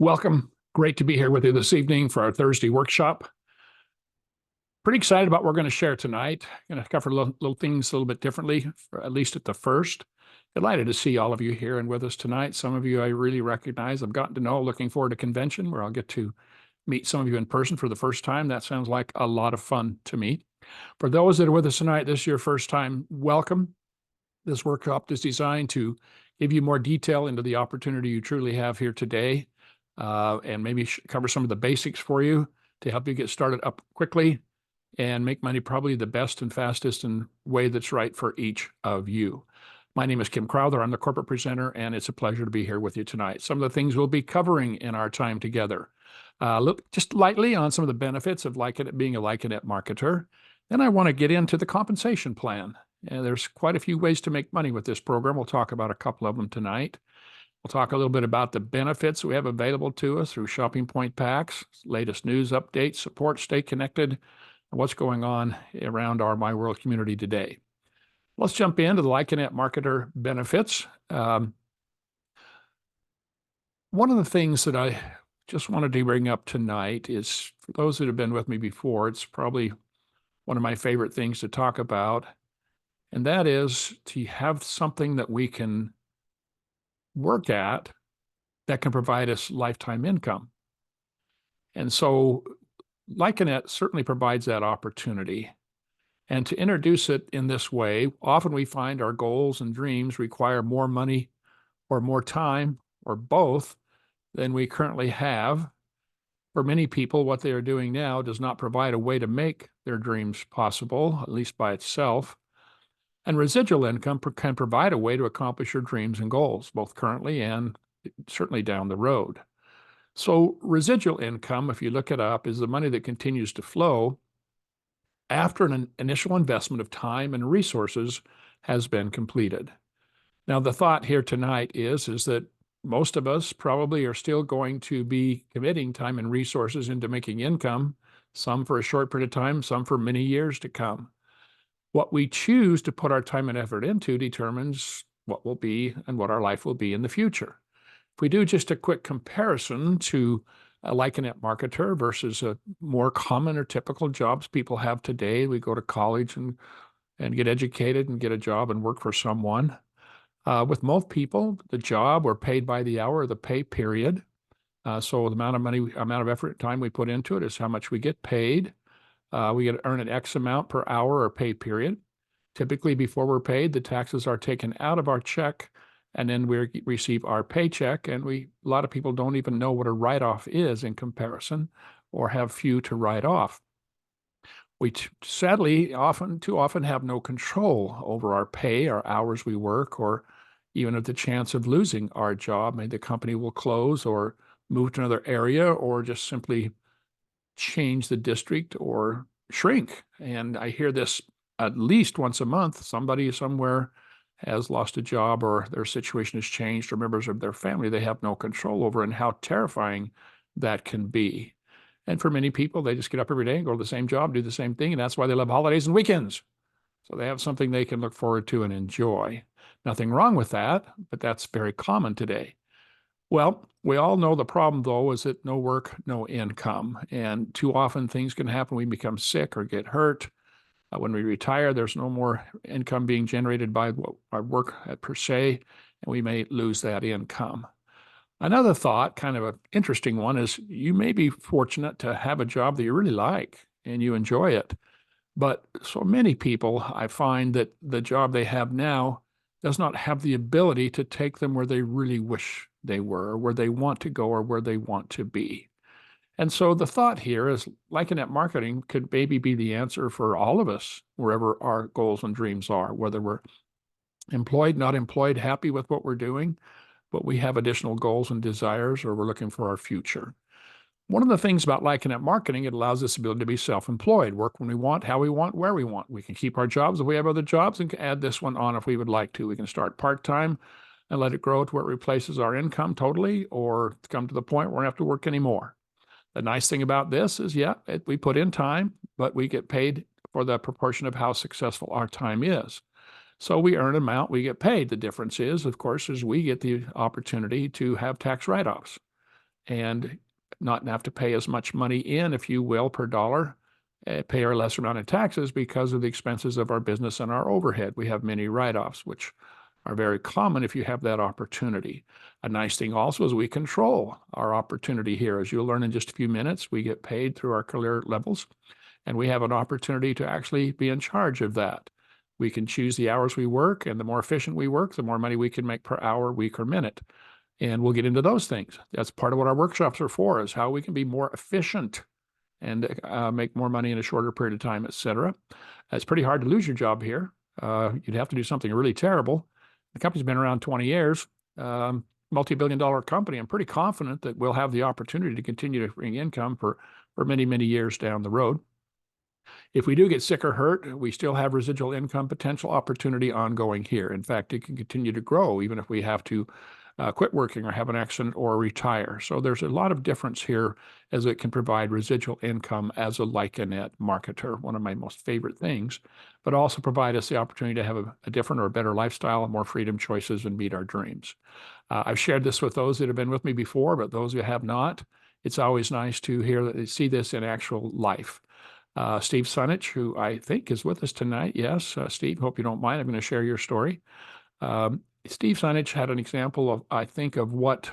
Welcome. Great to be here with you this evening for our Thursday workshop. Pretty excited about what we're going to share tonight. Going to cover little things a little bit differently, at least at the first. Delighted to see all of you here and with us tonight. Some of you I really recognize. I've gotten to know. Looking forward to convention where I'll get to meet some of you in person for the first time. That sounds like a lot of fun to me. For those that are with us tonight, this is your first time, welcome. This workshop is designed to give you more detail into the opportunity you truly have here today, and maybe cover some of the basics for you to help you get started up quickly and make money probably the best and fastest and way that's right for each of you. My name is Kim Crowther. I'm the corporate presenter, and it's a pleasure to be here with you tonight. Some of the things we'll be covering in our time together. Look just lightly on some of the benefits of being a Lyconet marketer. Then I want to get into the compensation plan. And there's quite a few ways to make money with this program. We'll talk about a couple of them tonight. We'll talk a little bit about the benefits we have available to us through Shopping Point Packs, latest news updates, support, stay connected, and what's going on around our myWorld community today. Let's jump into the Lyconet marketer benefits. One of the things that I just wanted to bring up tonight is, for those that have been with me before, it's probably one of my favorite things to talk about, and that is to have something that we can work at that can provide us lifetime income. And so Lyconet certainly provides that opportunity. And to introduce it in this way, often we find our goals and dreams require more money or more time or both than we currently have. For many people, what they are doing now does not provide a way to make their dreams possible, at least by itself. And residual income can provide a way to accomplish your dreams and goals, both currently and certainly down the road. So residual income, if you look it up, is the money that continues to flow after an initial investment of time and resources has been completed. Now, the thought here tonight is that most of us probably are still going to be committing time and resources into making income, some for a short period of time, some for many years to come. What we choose to put our time and effort into determines what will be and what our life will be in the future. If we do just a quick comparison to a Lyconet marketer versus a more common or typical jobs people have today, we go to college and get educated and get a job and work for someone. With most people, the job, we're paid by the hour or the pay period. So the amount of money, amount of effort, time we put into it is how much we get paid. We get to earn an X amount per hour or pay period. Typically, before we're paid, the taxes are taken out of our check, and then we receive our paycheck. And a lot of people don't even know what a write-off is in comparison, or have few to write off. We sadly too often have no control over our pay, our hours we work, or even at the chance of losing our job. Maybe the company will close or move to another area, or just simply change the district or shrink. And I hear this at least once a month. Somebody somewhere has lost a job, or their situation has changed, or members of their family they have no control over, and how terrifying that can be. And for many people, they just get up every day and go to the same job, do the same thing, and that's why they love holidays and weekends. So they have something they can look forward to and enjoy. Nothing wrong with that, but that's very common today. Well, we all know the problem, though, is that no work, no income. And too often things can happen. We become sick or get hurt. When we retire, there's no more income being generated by our work per se, and we may lose that income. Another thought, kind of an interesting one, is you may be fortunate to have a job that you really like and you enjoy it. But so many people, I find that the job they have now does not have the ability to take them where they really wish they were, or where they want to go, or where they want to be. And so the thought here is Lyconet marketing could maybe be the answer for all of us, wherever our goals and dreams are, whether we're employed, not employed, happy with what we're doing, but we have additional goals and desires, or we're looking for our future. One of the things about Lyconet marketing, it allows us the ability to be self-employed, work when we want, how we want, where we want. We can keep our jobs if we have other jobs, and add this one on if we would like to. We can start part-time and let it grow to where it replaces our income totally, or come to the point where we don't have to work anymore. The nice thing about this is, we put in time, but we get paid for the proportion of how successful our time is. So we earn an amount, we get paid. The difference is, of course, we get the opportunity to have tax write-offs. and not have to pay as much money in, if you will, per dollar, pay a lesser amount in taxes because of the expenses of our business and our overhead. We have many write-offs, which are very common if you have that opportunity. A nice thing also is we control our opportunity here. As you'll learn in just a few minutes, we get paid through our career levels, and we have an opportunity to actually be in charge of that. We can choose the hours we work, and the more efficient we work, the more money we can make per hour, week, or minute. And we'll get into those things. That's part of what our workshops are for, is how we can be more efficient and make more money in a shorter period of time, et cetera. It's pretty hard to lose your job here. You'd have to do something really terrible. The company's been around 20 years, multi-billion-dollar company. I'm pretty confident that we'll have the opportunity to continue to bring income for many, many years down the road. If we do get sick or hurt, we still have residual income potential opportunity ongoing here. In fact, it can continue to grow even if we have to quit working or have an accident or retire. So there's a lot of difference here, as it can provide residual income as a Lyconet marketer, one of my most favorite things, but also provide us the opportunity to have a different or a better lifestyle, more freedom choices, and meet our dreams. I've shared this with those that have been with me before, but those who have not, it's always nice to see this in actual life. Steve Sunich, who I think is with us tonight. Yes, Steve, hope you don't mind. I'm going to share your story. Steve Sunich had an example of, I think, of what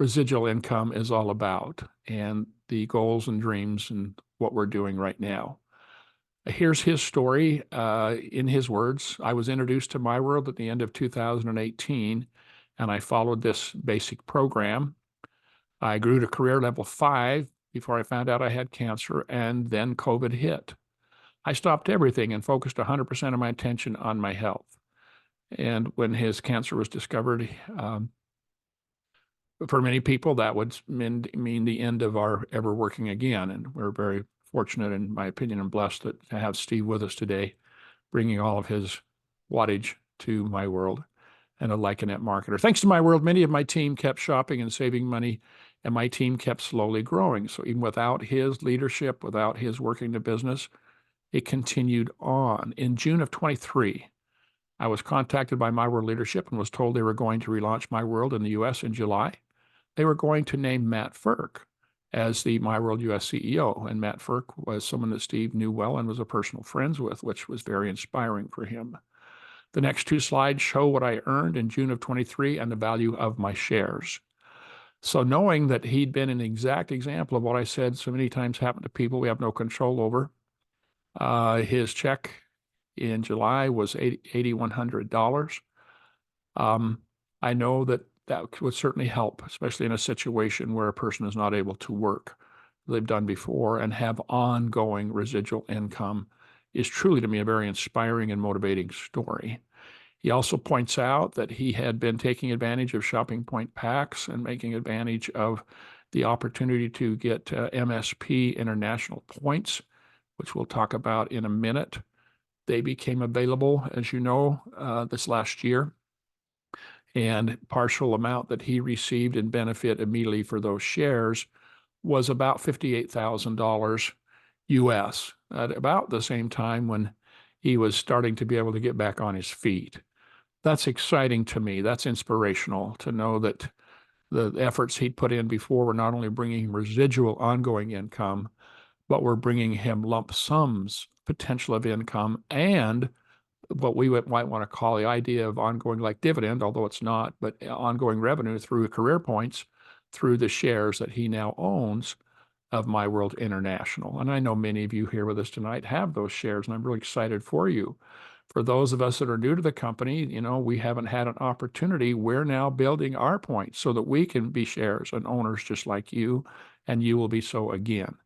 residual income is all about and the goals and dreams and what we're doing right now. Here's his story in his words. I was introduced to myWorld at the end of 2018, and I followed this basic program. I grew to career level 5 before I found out I had cancer, and then COVID hit. I stopped everything and focused 100% of my attention on my health. And when his cancer was discovered, for many people, that would mean the end of our ever working again. And we're very fortunate, in my opinion, and blessed to have Steve with us today, bringing all of his wattage to myWorld and a Lyconet marketer. Thanks to myWorld, many of my team kept shopping and saving money, and my team kept slowly growing. So even without his leadership, without his working the business, it continued on. In June of 23, I was contacted by myWorld leadership and was told they were going to relaunch myWorld in the U.S. in July. They were going to name Matt Firk as the myWorld U.S. CEO, and Matt Firk was someone that Steve knew well and was a personal friend with, which was very inspiring for him. The next 2 slides show what I earned in June of 23 and the value of my shares. So knowing that he'd been an exact example of what I said so many times happened to people we have no control over, his check in July was $8,100. I know that would certainly help, especially in a situation where a person is not able to work they've done before and have ongoing residual income is truly, to me, a very inspiring and motivating story. He also points out that he had been taking advantage of shopping point packs and making advantage of the opportunity to get MSP international points, which we'll talk about in a minute. They became available, as you know, this last year, and partial amount that he received in benefit immediately for those shares was about $58,000 US at about the same time when he was starting to be able to get back on his feet. That's exciting to me. That's inspirational to know that the efforts he'd put in before were not only bringing residual ongoing income, but were bringing him lump sums potential of income and what we might want to call the idea of ongoing, like dividend, although it's not, but ongoing revenue through career points through the shares that he now owns of myWorld International. And I know many of you here with us tonight have those shares, and I'm really excited for you. For those of us that are new to the company, we haven't had an opportunity. We're now building our points so that we can be shares and owners just like you, and you will be so again.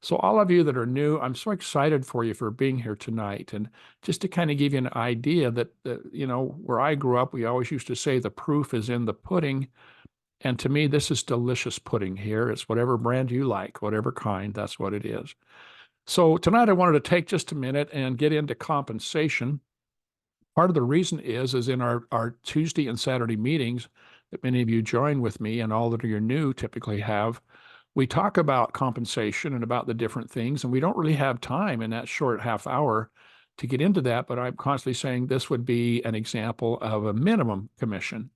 So all of you that are new, I'm so excited for you for being here tonight. And just to kind of give you an idea that, where I grew up, we always used to say the proof is in the pudding. And to me, this is delicious pudding here. It's whatever brand you like, whatever kind, that's what it is. So tonight I wanted to take just a minute and get into compensation. Part of the reason is in our Tuesday and Saturday meetings that many of you join with me, and all that are new typically have, we talk about compensation and about the different things, and we don't really have time in that short half hour to get into that, but I'm constantly saying this would be an example of a minimum commission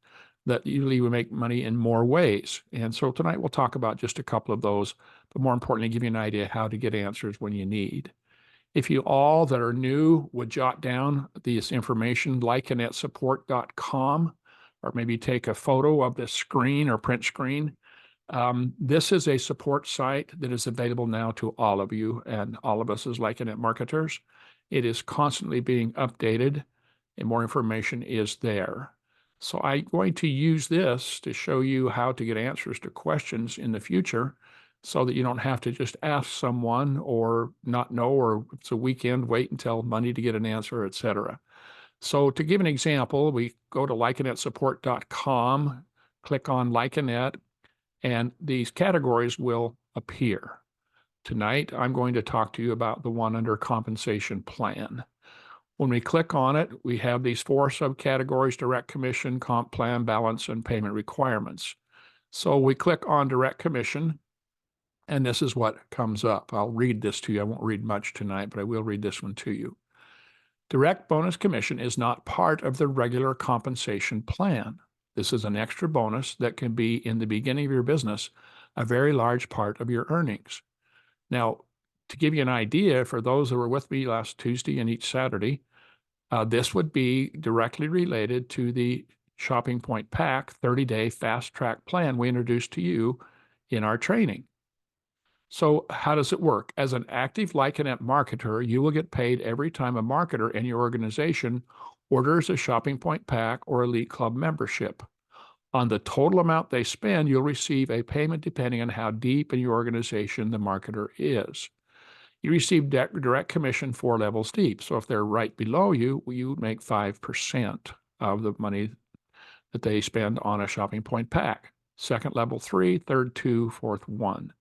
that usually we make money in more ways. And so tonight we'll talk about just a couple of those, but more importantly, give you an idea how to get answers when you need. If you all that are new would jot down this information, lyconetsupport.com, or maybe take a photo of the screen or print screen. This is a support site that is available now to all of you and all of us as Lyconet marketers. It is constantly being updated and more information is there. So I'm going to use this to show you how to get answers to questions in the future so that you don't have to just ask someone or not know, or if it's a weekend, wait until Monday to get an answer, etc. So to give an example, we go to lyconetsupport.com, click on Lyconet, and these categories will appear. Tonight, I'm going to talk to you about the one under compensation plan. When we click on it, we have these 4 subcategories: direct commission, comp plan, balance, and payment requirements. So we click on direct commission, and this is what comes up. I'll read this to you. I won't read much tonight, but I will read this one to you. Direct bonus commission is not part of the regular compensation plan. This is an extra bonus that can be, in the beginning of your business, a very large part of your earnings. Now, to give you an idea, for those that were with me last Tuesday and each Saturday, this would be directly related to the Shopping Point Pack 30-day fast track plan we introduced to you in our training. So how does it work? As an active Lyconet marketer, you will get paid every time a marketer in your organization orders a Shopping Point Pack or Elite Club membership. On the total amount they spend, you'll receive a payment depending on how deep in your organization the marketer is. You receive direct commission 4 levels deep. So if they're right below you, you make 5% of the money that they spend on a Shopping Point Pack. Second level 3, third 2, fourth 1.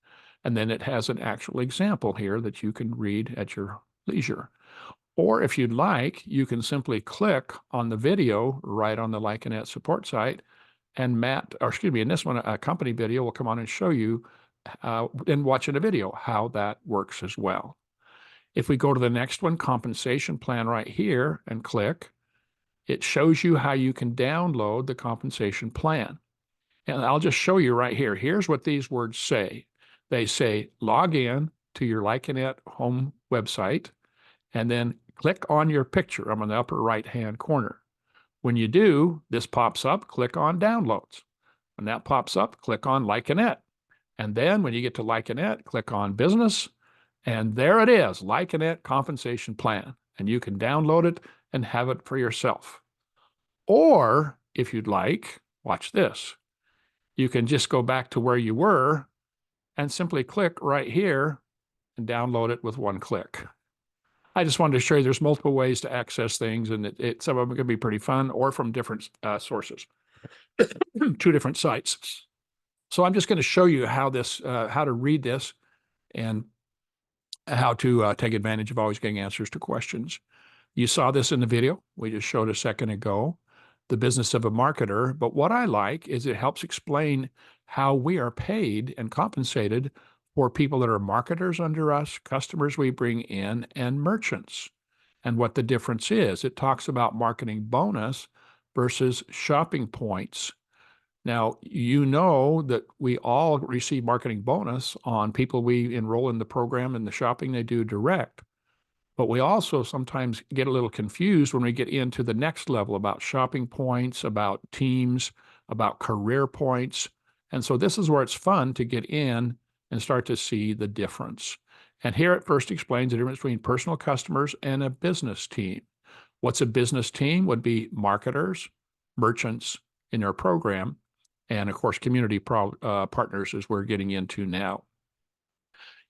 And then it has an actual example here that you can read at your leisure. Or if you'd like, you can simply click on the video right on the Lyconet support site, and in this one, a company video will come on and show you and watching a video how that works as well. If we go to the next one, compensation plan right here, and click, it shows you how you can download the compensation plan. And I'll just show you right here. Here's what these words say. They say, log in to your Lyconet home website, and then click on your picture. I'm in the upper right-hand corner. When you do, this pops up, click on downloads. When that pops up, click on Lyconet. And then when you get to Lyconet, click on business, and there it is, Lyconet compensation plan. And you can download it and have it for yourself. Or if you'd like, watch this. You can just go back to where you were and simply click right here and download it with one click. I just wanted to show you there's multiple ways to access things, and some of them can be pretty fun or from different sources, 2 different sites. So I'm just going to show you how to read this and how to take advantage of always getting answers to questions. You saw this in the video we just showed a second ago, the business of a marketer. But what I like is it helps explain how we are paid and compensated for people that are marketers under us, customers we bring in, and merchants, and what the difference is. It talks about marketing bonus versus shopping points. Now, you know that we all receive marketing bonus on people we enroll in the program and the shopping they do direct. But we also sometimes get a little confused when we get into the next level about shopping points, about teams, about career points. And so this is where it's fun to get in and start to see the difference. And here it first explains the difference between personal customers and a business team. What's a business team? Would be marketers, merchants in their program, and of course, community partners as we're getting into now.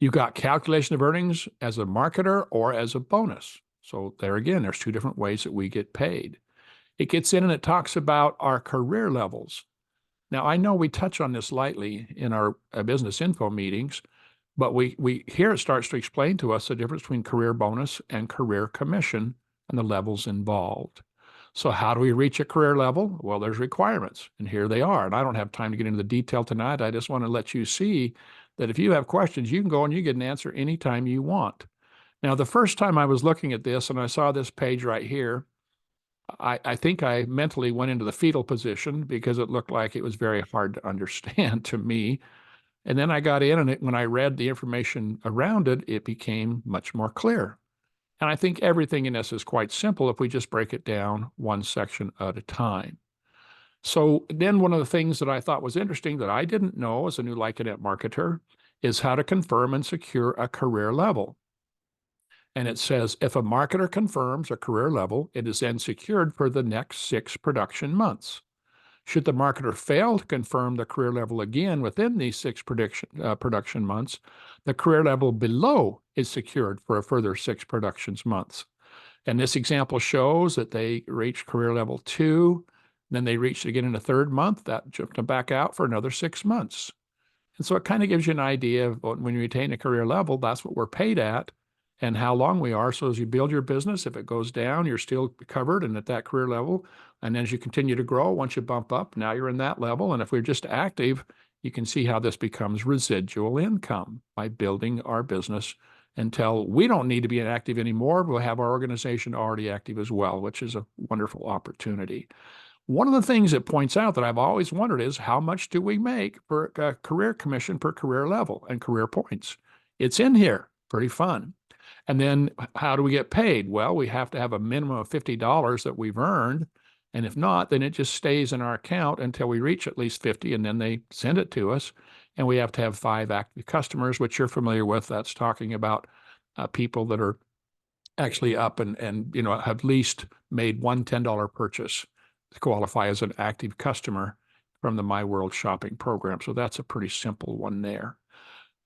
You've got calculation of earnings as a marketer or as a bonus. So there again, there's 2 different ways that we get paid. It gets in and it talks about our career levels. Now, I know we touch on this lightly in our business info meetings, but here it starts to explain to us the difference between career bonus and career commission and the levels involved. So how do we reach a career level? Well, there's requirements, and here they are. And I don't have time to get into the detail tonight. I just want to let you see that if you have questions, you can go and you get an answer anytime you want. Now, the first time I was looking at this and I saw this page right here, I think I mentally went into the fetal position because it looked like it was very hard to understand to me. And then I got in, and when I read the information around it, it became much more clear. And I think everything in this is quite simple if we just break it down one section at a time. So then one of the things that I thought was interesting that I didn't know as a new Lyconet marketer is how to confirm and secure a career level. And it says, if a marketer confirms a career level, it is then secured for the next 6 production months. Should the marketer fail to confirm the career level again within these 6 production months, the career level below is secured for a further 6 production months. And this example shows that they reached career level 2, then they reached it again in the 3rd month. That jumped them back out for another 6 months. And so it kind of gives you an idea of when you attain a career level, that's what we're paid at and how long we are. So as you build your business, if it goes down, you're still covered and at that career level. And as you continue to grow, once you bump up, now you're in that level. And if we're just active, you can see how this becomes residual income by building our business until we don't need to be active anymore. We'll have our organization already active as well, which is a wonderful opportunity. One of the things it points out that I've always wondered is how much do we make per career commission per career level and career points? It's in here, pretty fun. And then how do we get paid? Well, we have to have a minimum of $50 that we've earned. And if not, then it just stays in our account until we reach at least 50, and then they send it to us. And we have to have 5 active customers, which you're familiar with. That's talking about people that are actually up and have at least made one $10 purchase to qualify as an active customer from the myWorld shopping program. So that's a pretty simple one there.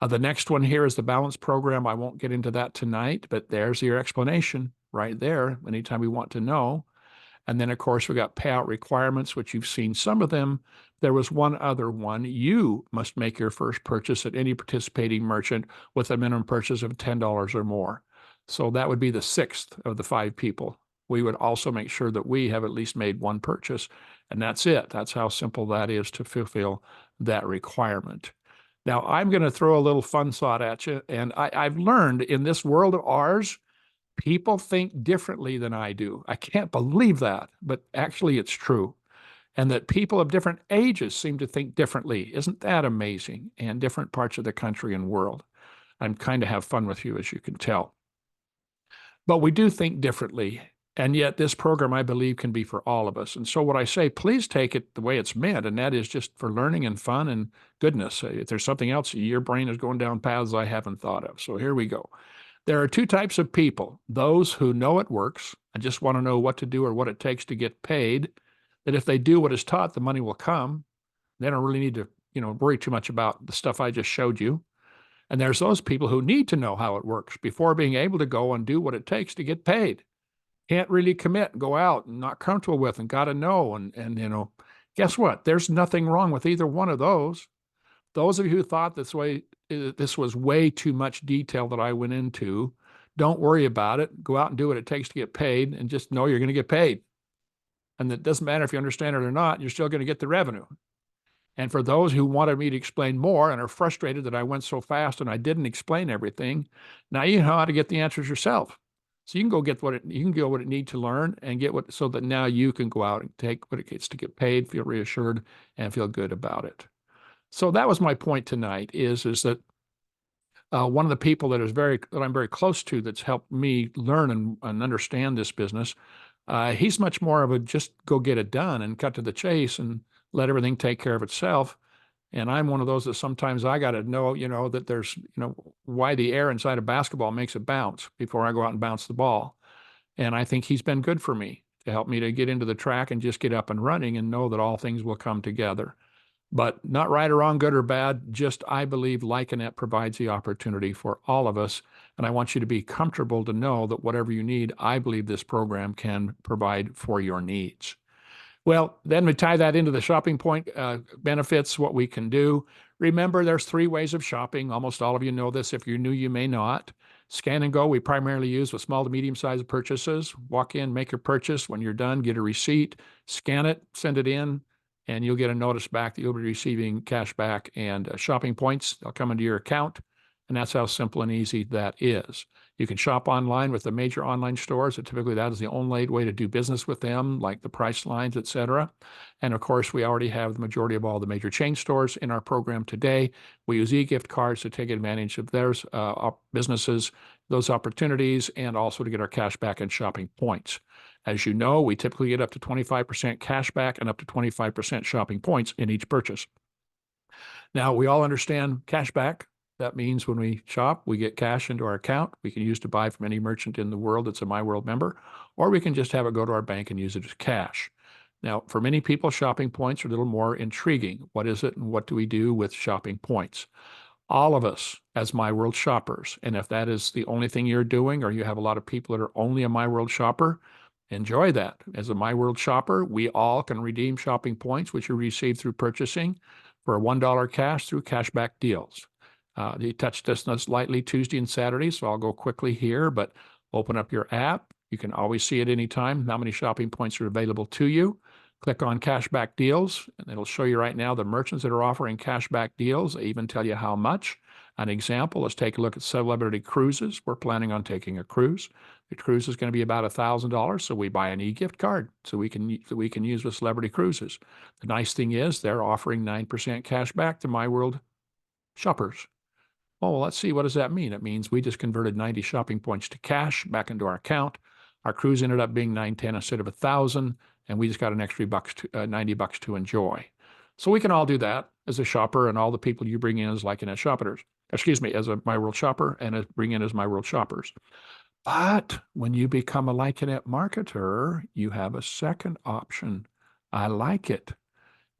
The next one here is the balance program. I won't get into that tonight, but there's your explanation right there anytime we want to know. And then, of course, we got payout requirements, which you've seen some of them. There was one other one. You must make your first purchase at any participating merchant with a minimum purchase of $10 or more. So that would be the 6th of the 5 people. We would also make sure that we have at least made one purchase, and that's it. That's how simple that is to fulfill that requirement. Now, I'm going to throw a little fun thought at you, and I've learned in this world of ours, people think differently than I do. I can't believe that, but actually it's true. And that people of different ages seem to think differently. Isn't that amazing? And different parts of the country and world. I'm kind of have fun with you, as you can tell. But we do think differently. And yet this program, I believe, can be for all of us. And so what I say, please take it the way it's meant, and that is just for learning and fun and goodness. If there's something else, your brain is going down paths I haven't thought of. So here we go. There are 2 types of people: those who know it works and just want to know what to do or what it takes to get paid, that if they do what is taught, the money will come. They don't really need to, worry too much about the stuff I just showed you. And there's those people who need to know how it works before being able to go and do what it takes to get paid. Can't really commit, go out and not comfortable with and got to know. And guess what? There's nothing wrong with either one of those. Those of you who thought this was way too much detail that I went into, don't worry about it. Go out and do what it takes to get paid, and just know you're going to get paid. And it doesn't matter if you understand it or not, you're still going to get the revenue. And for those who wanted me to explain more and are frustrated that I went so fast and I didn't explain everything, now you know how to get the answers yourself. So you can go get what it need to learn and get so that now you can go out and take what it takes to get paid, feel reassured, and feel good about it. So that was my point tonight is that one of the people that I'm very close to that's helped me learn and understand this business, he's much more of a just go get it done and cut to the chase and let everything take care of itself. And I'm one of those that sometimes I got to know, that there's, why the air inside a basketball makes it bounce before I go out and bounce the ball. And I think he's been good for me to help me to get into the track and just get up and running and know that all things will come together. But not right or wrong, good or bad, just I believe Lyconet provides the opportunity for all of us. And I want you to be comfortable to know that whatever you need, I believe this program can provide for your needs. Well, then we tie that into the shopping point benefits, what we can do. Remember, there's 3 ways of shopping. Almost all of you know this. If you're new, you may not. Scan and go, we primarily use with small to medium-sized purchases. Walk in, make your purchase. When you're done, get a receipt, scan it, send it in, and you'll get a notice back that you'll be receiving cash back and shopping points. They'll come into your account. And that's how simple and easy that is. You can shop online with the major online stores. And typically, that is the only way to do business with them, like the Price lines, et cetera. And of course, we already have the majority of all the major chain stores in our program today. We use e-gift cards to take advantage of their businesses, those opportunities, and also to get our cash back and shopping points. As you know, we typically get up to 25% cash back and up to 25% shopping points in each purchase. Now, we all understand cash back. That means when we shop, we get cash into our account. We can use to buy from any merchant in the world that's a myWorld member, or we can just have it go to our bank and use it as cash. Now, for many people, shopping points are a little more intriguing. What is it and what do we do with shopping points? All of us as myWorld shoppers, and if that is the only thing you're doing, or you have a lot of people that are only a myWorld shopper, enjoy that. As a myWorld shopper, we all can redeem shopping points, which you receive through purchasing for $1 cash through cashback deals. You touched this lightly Tuesday and Saturday, so I'll go quickly here, but open up your app. You can always see at any time how many shopping points are available to you. Click on cashback deals, and it'll show you right now the merchants that are offering cashback deals. They even tell you how much. An example, let's take a look at Celebrity Cruises. We're planning on taking a cruise. The cruise is going to be about $1,000, so we buy an e-gift card so we can use with Celebrity Cruises. The nice thing is they're offering 9% cash back to myWorld shoppers. Well, let's see, what does that mean? It means we just converted 90 shopping points to cash back into our account. Our cruise ended up being $910 instead of $1,000, and we just got an extra $90 to enjoy. So we can all do that as a shopper, and all the people you bring in as as shoppers. Excuse me, as a myWorld shopper, and bring in as myWorld shoppers. But when you become a Lyconet marketer, you have a second option. I like it.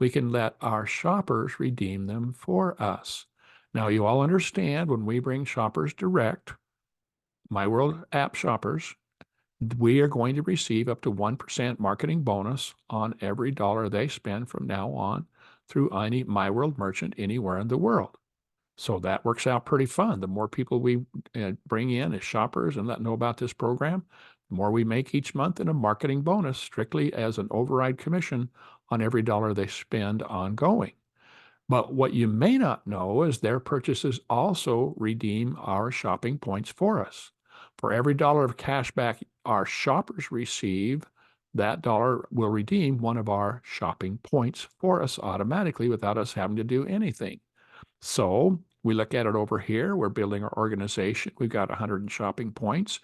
We can let our shoppers redeem them for us. Now, you all understand when we bring shoppers direct, myWorld app shoppers, we are going to receive up to 1% marketing bonus on every dollar they spend from now on through any myWorld merchant anywhere in the world. So that works out pretty fun. The more people we bring in as shoppers and let know about this program, the more we make each month in a marketing bonus, strictly as an override commission on every dollar they spend ongoing. But what you may not know is their purchases also redeem our shopping points for us. For every dollar of cash back our shoppers receive, that dollar will redeem one of our shopping points for us automatically without us having to do anything. So we look at it over here. We're building our organization. We've got 100 shopping points.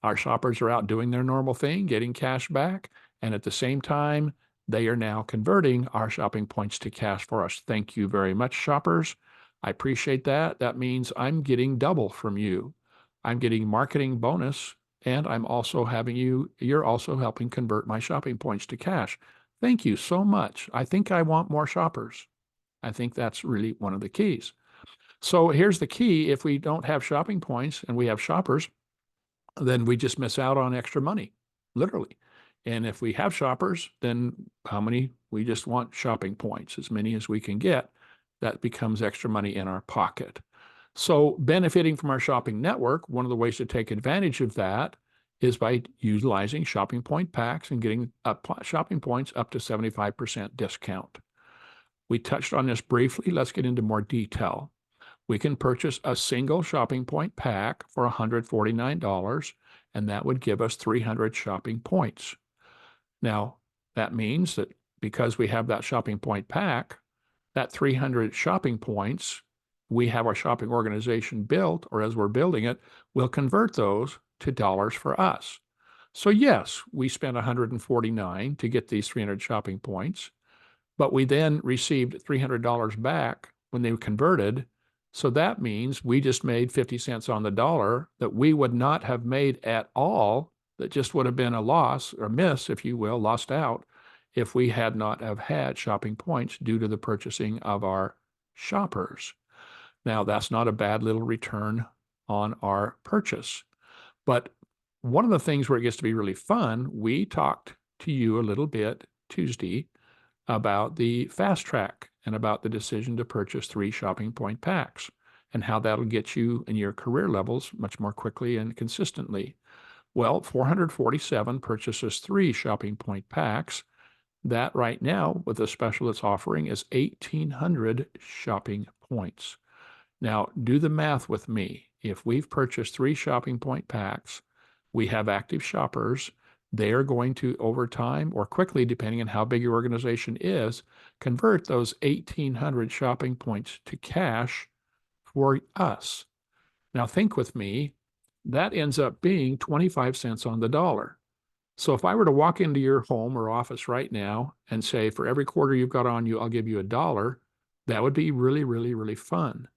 Our shoppers are out doing their normal thing, getting cash back. And at the same time, they are now converting our shopping points to cash for us. Thank you very much, shoppers. I appreciate that. That means I'm getting double from you. I'm getting marketing bonus, and I'm also you're also helping convert my shopping points to cash. Thank you so much. I think I want more shoppers. I think that's really one of the keys. So here's the key. If we don't have shopping points and we have shoppers, then we just miss out on extra money, literally. And if we have shoppers, then we just want shopping points, as many as we can get. That becomes extra money in our pocket. So benefiting from our shopping network, one of the ways to take advantage of that is by utilizing shopping point packs and getting shopping points up to 75% discount. We touched on this briefly. Let's get into more detail. We can purchase a single shopping point pack for $149, and that would give us 300 shopping points. Now, that means that because we have that shopping point pack, that 300 shopping points, we have our shopping organization built, or as we're building it, we'll convert those to dollars for us. So yes, we spent $149 to get these 300 shopping points, but we then received $300 back when they were converted. So that means we just made 50 cents on the dollar that we would not have made at all. That just would have been a loss or miss, if you will, lost out, if we had not have had shopping points due to the purchasing of our shoppers. Now, that's not a bad little return on our purchase. But one of the things where it gets to be really fun, we talked to you a little bit Tuesday about the fast track and about the decision to purchase 3 shopping point packs and how that'll get you in your career levels much more quickly and consistently. Well, 447 purchases 3 shopping point packs. That right now, with the special it's offering, is 1,800 shopping points. Now, do the math with me. If we've purchased 3 shopping point packs, we have active shoppers. They are going to, over time or quickly, depending on how big your organization is, convert those 1,800 shopping points to cash for us. Now, think with me, that ends up being 25 cents on the dollar. So if I were to walk into your home or office right now and say, for every quarter you've got on you, I'll give you $1, that would be really, really, really fun.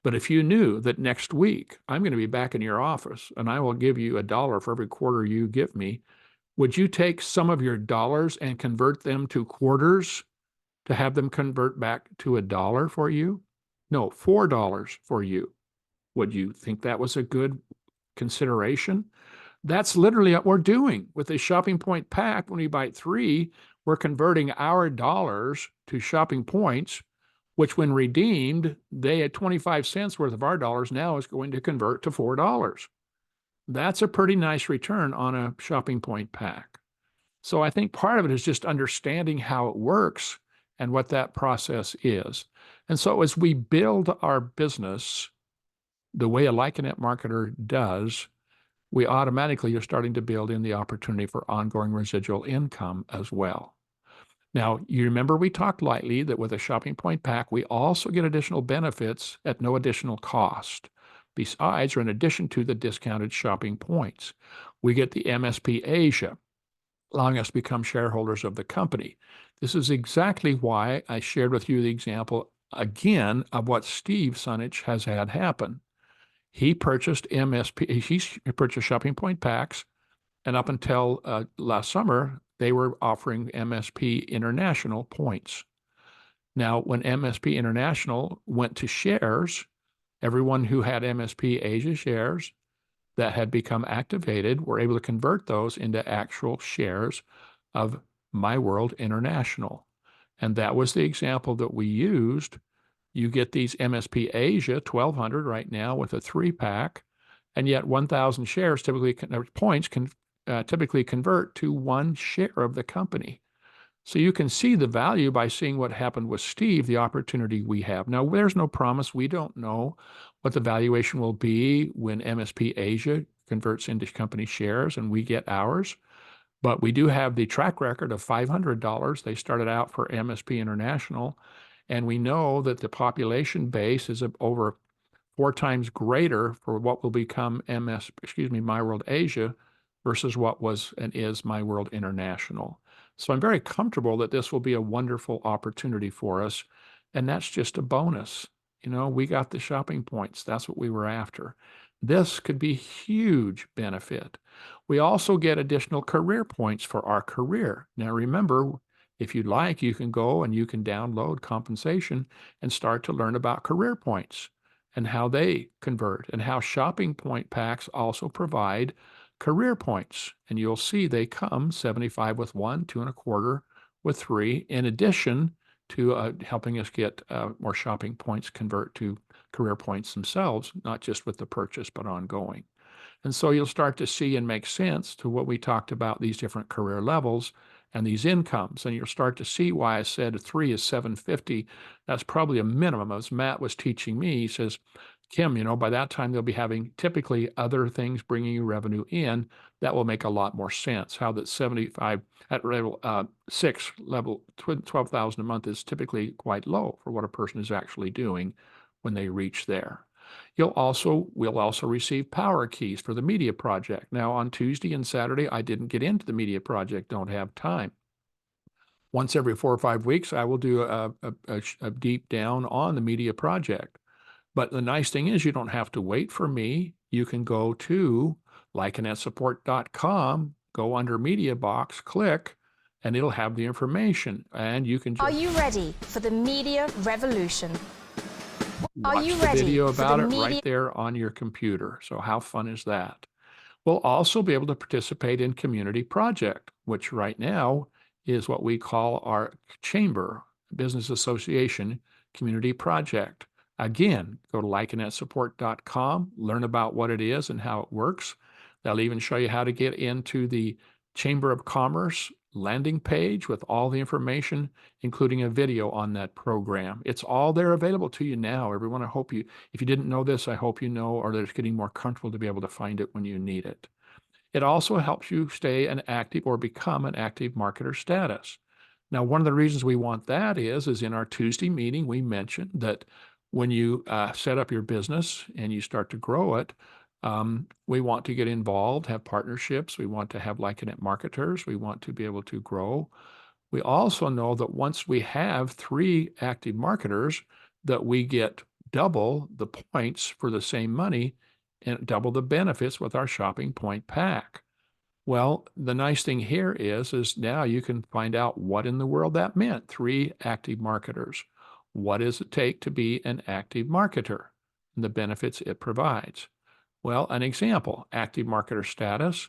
But if you knew that next week I'm going to be back in your office and I will give you $1 for every quarter you give me, would you take some of your dollars and convert them to quarters to have them convert back to $1 for you? No, $4 for you. Would you think that was a good consideration? That's literally what we're doing with the shopping point pack. When we buy 3, we're converting our dollars to shopping points, which when redeemed, they at 25 cents worth of our dollars now is going to convert to $4. That's a pretty nice return on a shopping point pack. So I think part of it is just understanding how it works and what that process is. And so as we build our business the way a Lyconet marketer does, we automatically are starting to build in the opportunity for ongoing residual income as well. Now, you remember we talked lightly that with a shopping point pack, we also get additional benefits at no additional cost. Besides, or in addition to the discounted shopping points, we get the MSP Asia, allowing us to become shareholders of the company. This is exactly why I shared with you the example again of what Steve Sunich has had happen. He purchased he purchased shopping point packs, and up until last summer, they were offering MSP International points. Now, when MSP International went to shares, everyone who had MSP Asia shares that had become activated were able to convert those into actual shares of myWorld International. And that was the example that we used. You get these MSP Asia 1,200 right now with a 3-pack, and yet 1,000 shares typically points can typically convert to 1 share of the company. So you can see the value by seeing what happened with Steve, the opportunity we have. Now, there's no promise. We don't know what the valuation will be when MSP Asia converts into company shares and we get ours. But we do have the track record of $500. They started out for MSP International. And we know that the population base is over 4 times greater for what will become myWorld Asia versus what was and is myWorld International. So I'm very comfortable that this will be a wonderful opportunity for us. And that's just a bonus. You know, we got the shopping points. That's what we were after. This could be huge benefit. We also get additional career points for our career. Now, remember, if you'd like, you can go and you can download compensation and start to learn about career points and how they convert and how shopping point packs also provide career points. And you'll see they come 75 with 1, 2.25 with 3, in addition to helping us get more shopping points convert to career points themselves, not just with the purchase, but ongoing. And so you'll start to see and make sense to what we talked about, these different career levels and these incomes. And you'll start to see why I said 3 is 750. That's probably a minimum. As Matt was teaching me, he says, Kim, you know, by that time they'll be having typically other things bringing you revenue in. That will make a lot more sense. How that 75 at level 6 level 12,000 a month is typically quite low for what a person is actually doing when they reach there. We'll also receive power keys for the media project. Now, on Tuesday and Saturday, I didn't get into the media project, don't have time. Once every 4 or 5 weeks, I will do a deep down on the media project. But the nice thing is you don't have to wait for me. You can go to lyconetsupport.com, go under media box, click, and it'll have the information. And you can just Are you ready for the media revolution? watch the video about it right there on your computer. So how fun is that? We'll also be able to participate in community project, which right now is what we call our chamber business association community project. Again, go to lyconetsupport.com, learn about what it is and how it works. They'll even show you how to get into the Chamber of Commerce landing page with all the information, including a video on that program. It's all there available to you now. Everyone, I hope you, if you didn't know this, I hope you know, or that it's getting more comfortable to be able to find it when you need it. It also helps you stay an active or become an active marketer status. Now, one of the reasons we want that is in our Tuesday meeting, we mentioned that when you set up your business and you start to grow it, we want to get involved, have partnerships. We want to have Lyconet marketers. We want to be able to grow. We also know that once we have 3 active marketers, that we get double the points for the same money and double the benefits with our shopping point pack. Well, the nice thing here is now you can find out what in the world that meant. 3 active marketers. What does it take to be an active marketer and the benefits it provides? Well, an example, active marketer status,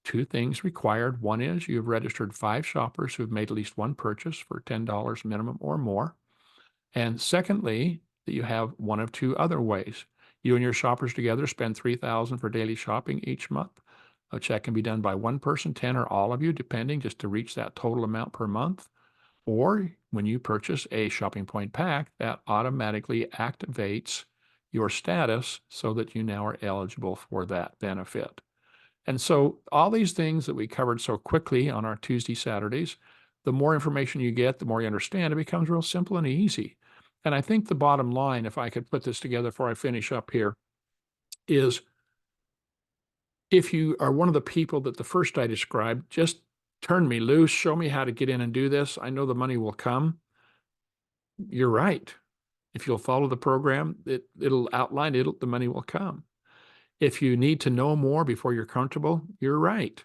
2 things required. One is you've registered 5 shoppers who've made at least one purchase for $10 minimum or more. And secondly, that you have one of 2 other ways. You and your shoppers together spend $3,000 for daily shopping each month. A check can be done by one person, 10 or all of you, depending, just to reach that total amount per month. Or when you purchase a shopping point pack, that automatically activates your status so that you now are eligible for that benefit. And so all these things that we covered so quickly on our Tuesday, Saturdays, the more information you get, the more you understand, it becomes real simple and easy. And I think the bottom line, if I could put this together before I finish up here, is if you are one of the people that the first I described, just turn me loose, show me how to get in and do this. I know the money will come. You're right. If you'll follow the program, it'll outline it, the money will come. If you need to know more before you're comfortable, you're right.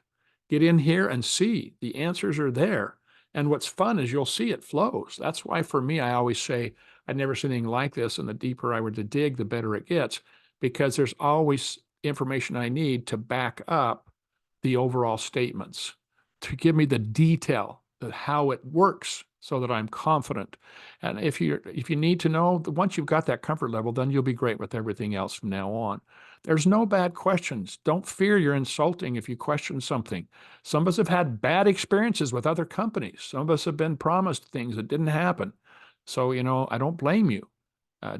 Get in here and see. The answers are there. And what's fun is you'll see it flows. That's why for me, I always say, I'd never seen anything like this. And the deeper I were to dig, the better it gets, because there's always information I need to back up the overall statements, to give me the detail of how it works so that I'm confident. And if you need to know, once you've got that comfort level, then you'll be great with everything else from now on. There's no bad questions. Don't fear you're insulting if you question something. Some of us have had bad experiences with other companies. Some of us have been promised things that didn't happen. So, I don't blame you.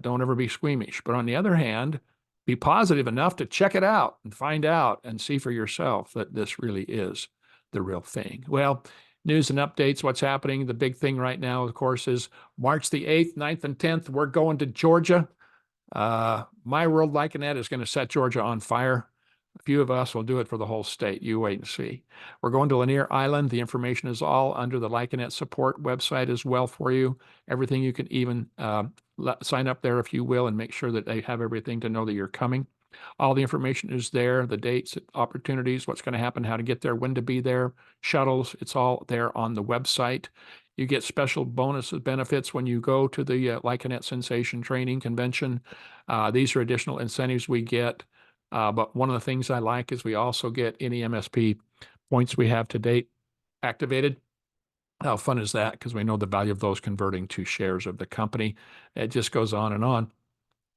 Don't ever be squeamish. But on the other hand, be positive enough to check it out and find out and see for yourself that this really is the real thing. Well, news and updates, what's happening. The big thing right now, of course, is March the 8th, 9th, and 10th. We're going to Georgia. myWorld Lyconet is going to set Georgia on fire. A few of us will do it for the whole state. You wait and see. We're going to Lanier Island. The information is all under the Lyconet support website as well for you. Everything you can even sign up there if you will and make sure that they have everything to know that you're coming. All the information is there, the dates, opportunities, what's going to happen, how to get there, when to be there, shuttles. It's all there on the website. You get special bonuses, benefits when you go to the Lyconet Sensation Training Convention. These are additional incentives we get. But one of the things I like is we also get any MSP points we have to date activated. How fun is that? Because we know the value of those converting to shares of the company. It just goes on and on.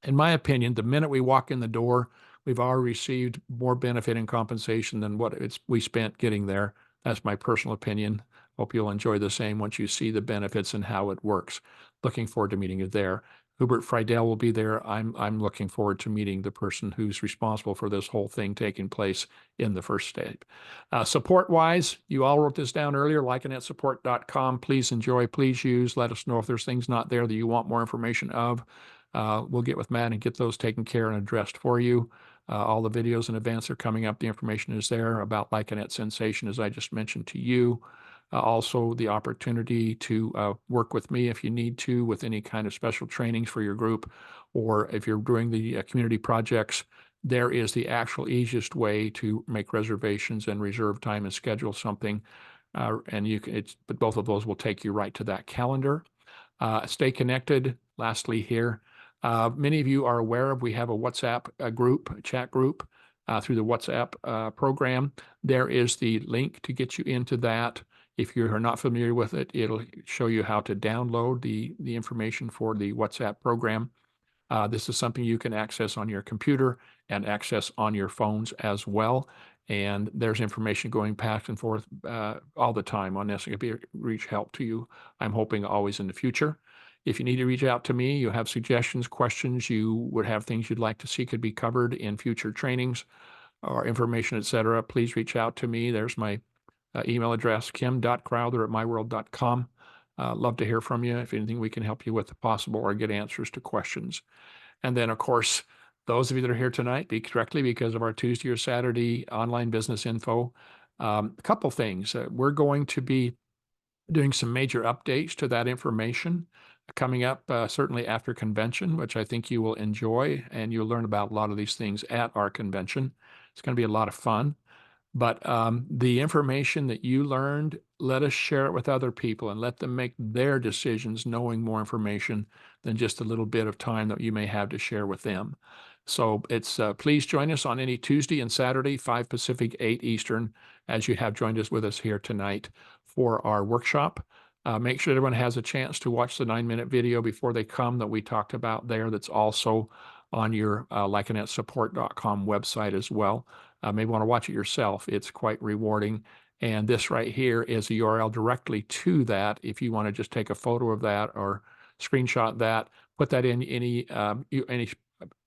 In my opinion, the minute we walk in the door, we've already received more benefit and compensation than what we spent getting there. That's my personal opinion. Hope you'll enjoy the same once you see the benefits and how it works. Looking forward to meeting you there. Hubert Friedel will be there. I'm looking forward to meeting the person who's responsible for this whole thing taking place in the first step. Support-wise, you all wrote this down earlier, lyconetsupport.com. Please enjoy, please use. Let us know if there's things not there that you want more information of. We'll get with Matt and get those taken care and addressed for you. All the videos in advance are coming up. The information is there about Lyconet Sensation, as I just mentioned to you. Also, the opportunity to work with me if you need to with any kind of special trainings for your group, or if you're doing the community projects, there is the actual easiest way to make reservations and reserve time and schedule something. But both of those will take you right to that calendar. Stay connected. Lastly here, many of you are aware of, we have a WhatsApp chat group through the WhatsApp program. There is the link to get you into that. If you are not familiar with it, it'll show you how to download the information for the WhatsApp program. This is something you can access on your computer and access on your phones as well. and there's information going back and forth all the time on this. It could be reach help to you. I'm hoping always in the future. If you need to reach out to me, you have suggestions, questions, you would have things you'd like to see could be covered in future trainings or information, etc., please reach out to me. There's my email address, kim.crowther@myworld.com. Love to hear from you if anything we can help you with possible or get answers to questions. And then, of course, those of you that are here tonight, directly because of our Tuesday or Saturday online business info. A couple things. We're going to be doing some major updates to that information coming up certainly after convention, which I think you will enjoy, and you'll learn about a lot of these things at our convention. It's going to be a lot of fun. But the information that you learned, let us share it with other people and let them make their decisions knowing more information than just a little bit of time that you may have to share with them. So it's please join us on any Tuesday and Saturday, 5 Pacific, 8 Eastern, as you have joined us with us here tonight for our workshop. Make sure everyone has a chance to watch the 9-minute video before they come that we talked about there. That's also on your lyconetsupport.com website as well. Maybe want to watch it yourself. It's quite rewarding. And this right here is a URL directly to that. If you want to just take a photo of that or screenshot that, put that in any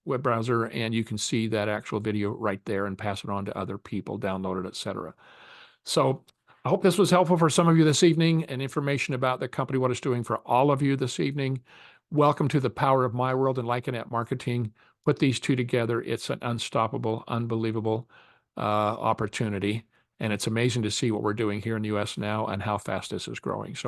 web browser, and you can see that actual video right there and pass it on to other people, download it, etc. So I hope this was helpful for some of you this evening and information about the company, what it's doing for all of you this evening. Welcome to the power of myWorld and Lyconet marketing. Put these two together. It's an unstoppable, unbelievable opportunity. And it's amazing to see what we're doing here in the US now and how fast this is growing. So